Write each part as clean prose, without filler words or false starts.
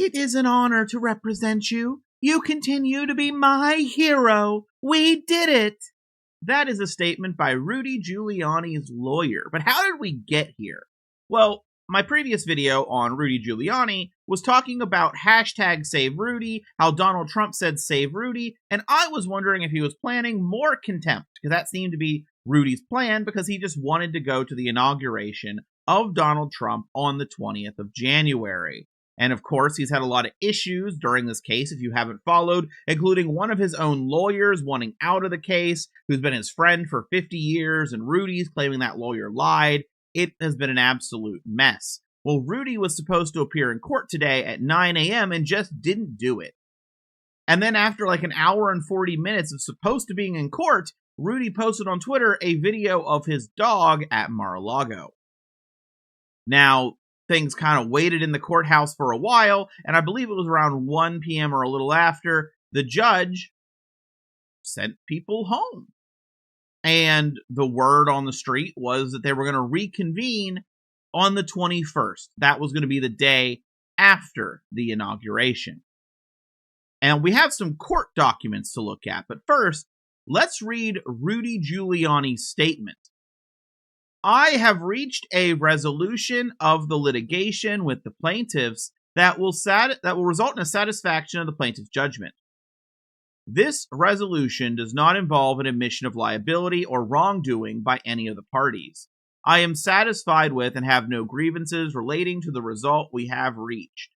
It is an honor to represent you. You continue to be my hero. We did it. That is a statement by Rudy Giuliani's lawyer. But how did we get here? Well, my previous video on Rudy Giuliani was talking about hashtag Save Rudy, how Donald Trump said Save Rudy, and I was wondering if he was planning more contempt, because that seemed to be Rudy's plan, because he just wanted to go to the inauguration of Donald Trump on the 20th of January. And of course, he's had a lot of issues during this case, if you haven't followed, including one of his own lawyers wanting out of the case, who's been his friend for 50 years, and Rudy's claiming that lawyer lied. It has been an absolute mess. Well, Rudy was supposed to appear in court today at 9 a.m. and just didn't do it. And then after like an hour and 40 minutes of supposed to being in court, Rudy posted on Twitter a video of his dog at Mar-a-Lago. Now, things kind of waited in the courthouse for a while, and I believe it was around 1 p.m. or a little after, the judge sent people home. And the word on the street was that they were going to reconvene on the 21st. That was going to be the day after the inauguration. And we have some court documents to look at, but first, let's read Rudy Giuliani's statement. I have reached a resolution of the litigation with the plaintiffs that will result in a satisfaction of the plaintiff's judgment. This resolution does not involve an admission of liability or wrongdoing by any of the parties. I am satisfied with and have no grievances relating to the result we have reached.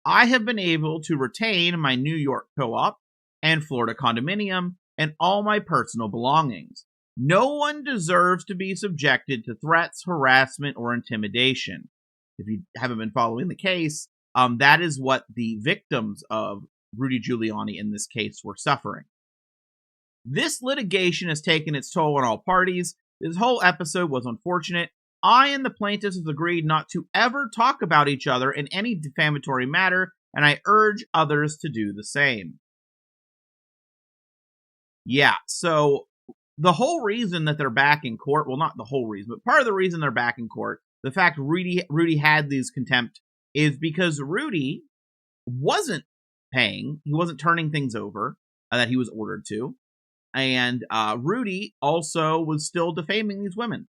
I have been able to retain my New York co-op and Florida condominium and all my personal belongings. No one deserves to be subjected to threats, harassment, or intimidation. If you haven't been following the case, that is what the victims of Rudy Giuliani in this case were suffering. This litigation has taken its toll on all parties. This whole episode was unfortunate. I and the plaintiffs have agreed not to ever talk about each other in any defamatory matter, and I urge others to do the same. Yeah, so the whole reason that they're back in court, well, not the whole reason, but part of the reason they're back in court, the fact Rudy had these contempt, is because Rudy wasn't paying, he wasn't turning things over that he was ordered to, and Rudy also was still defaming these women.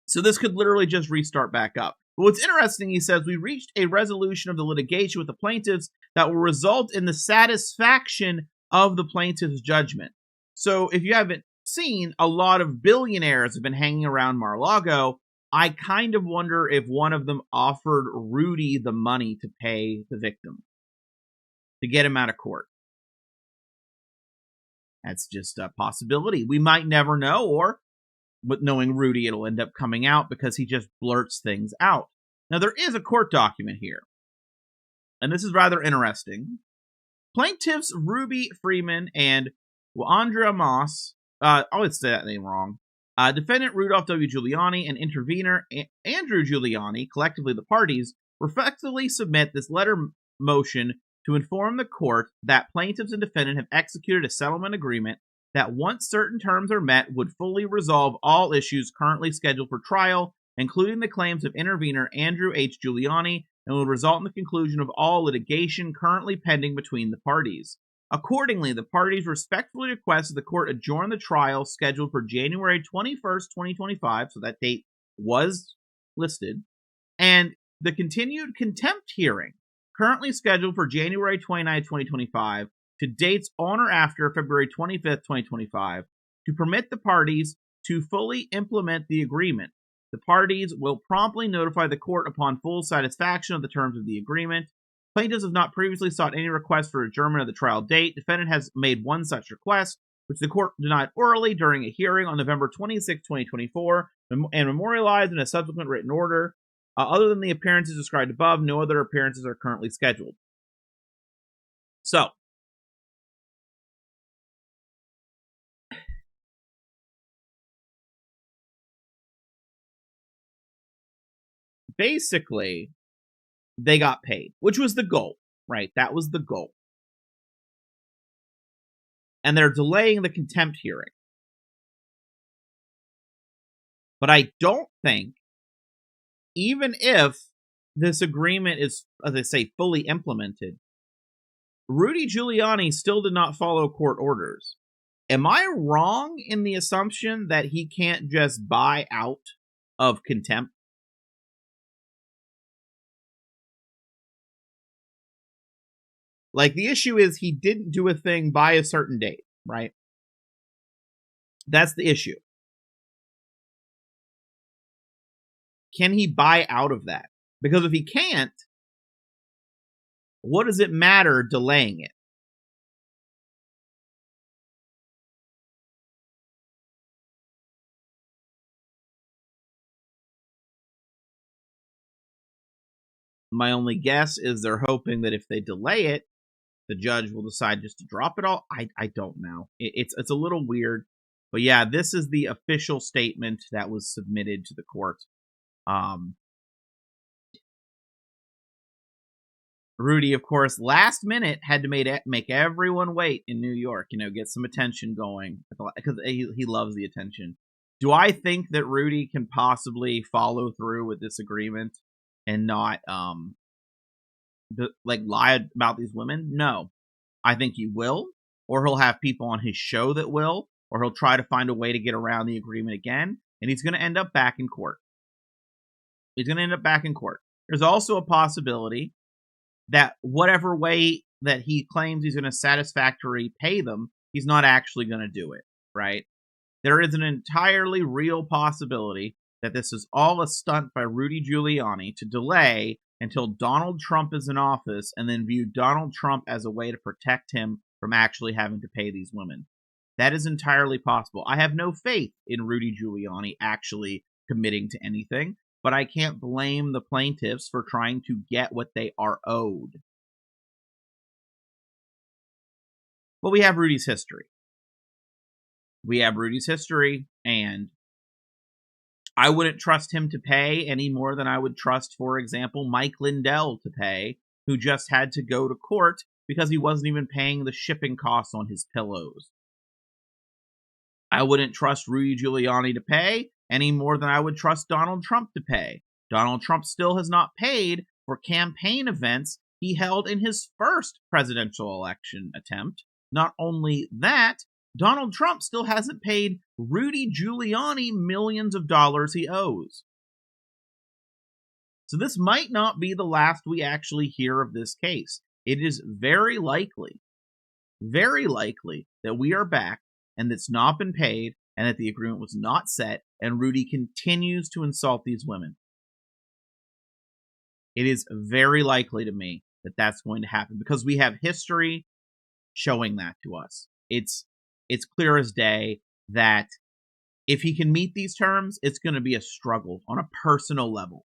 So this could literally just restart back up. But what's interesting, he says, we reached a resolution of the litigation with the plaintiffs that will result in the satisfaction of the plaintiff's judgment. So if you haven't seen, a lot of billionaires have been hanging around Mar-a-Lago. I kind of wonder if one of them offered Rudy the money to pay the victim, to get him out of court. That's just a possibility. We might never know, or with knowing Rudy, it'll end up coming out because he just blurts things out. Now, there is a court document here, and this is rather interesting. Plaintiffs Ruby Freeman and Andrea Moss, I always say that name wrong, defendant Rudolph W. Giuliani and intervener Andrew Giuliani, collectively the parties, respectfully submit this letter motion to inform the court that plaintiffs and defendant have executed a settlement agreement that, once certain terms are met, would fully resolve all issues currently scheduled for trial, including the claims of intervener Andrew H. Giuliani, and would result in the conclusion of all litigation currently pending between the parties. Accordingly, the parties respectfully request that the court adjourn the trial scheduled for January 21st, 2025, so that date was listed, and the continued contempt hearing, currently scheduled for January 29, 2025, to dates on or after February 25th, 2025, to permit the parties to fully implement the agreement. The parties will promptly notify the court upon full satisfaction of the terms of the agreement. Plaintiffs have not previously sought any request for adjournment of the trial date. Defendant has made one such request, which the court denied orally during a hearing on November 26, 2024, and memorialized in a subsequent written order. Other than the appearances described above, no other appearances are currently scheduled. So, basically, they got paid, which was the goal, right? That was the goal. And they're delaying the contempt hearing. But I don't think, even if this agreement is, as I say, fully implemented, Rudy Giuliani still did not follow court orders. Am I wrong in the assumption that he can't just buy out of contempt? Like, the issue is he didn't do a thing by a certain date, right? That's the issue. Can he buy out of that? Because if he can't, what does it matter delaying it? My only guess is they're hoping that if they delay it, the judge will decide just to drop it all. I don't know. It's a little weird, but yeah, this is the official statement that was submitted to the court. Rudy, of course, last minute had to make everyone wait in New York. Get some attention going because he loves the attention. Do I think that Rudy can possibly follow through with this agreement and not lie about these women? No. I think he will, or he'll have people on his show that will, or he'll try to find a way to get around the agreement again, and he's going to end up back in court. There's also a possibility that whatever way that he claims he's going to satisfactorily pay them, he's not actually going to do it, right? There is an entirely real possibility that this is all a stunt by Rudy Giuliani to delay until Donald Trump is in office and then view Donald Trump as a way to protect him from actually having to pay these women. That is entirely possible. I have no faith in Rudy Giuliani actually committing to anything, but I can't blame the plaintiffs for trying to get what they are owed. But we have Rudy's history. And I wouldn't trust him to pay any more than I would trust, for example, Mike Lindell to pay, who just had to go to court because he wasn't even paying the shipping costs on his pillows. I wouldn't trust Rudy Giuliani to pay any more than I would trust Donald Trump to pay. Donald Trump still has not paid for campaign events he held in his first presidential election attempt. Not only that, Donald Trump still hasn't paid Rudy Giuliani millions of dollars he owes. So this might not be the last we actually hear of this case. It is very likely that we are back and it's not been paid and that the agreement was not set and Rudy continues to insult these women. It is very likely to me that that's going to happen because we have history showing that to us. It's clear as day that if he can meet these terms, it's going to be a struggle on a personal level.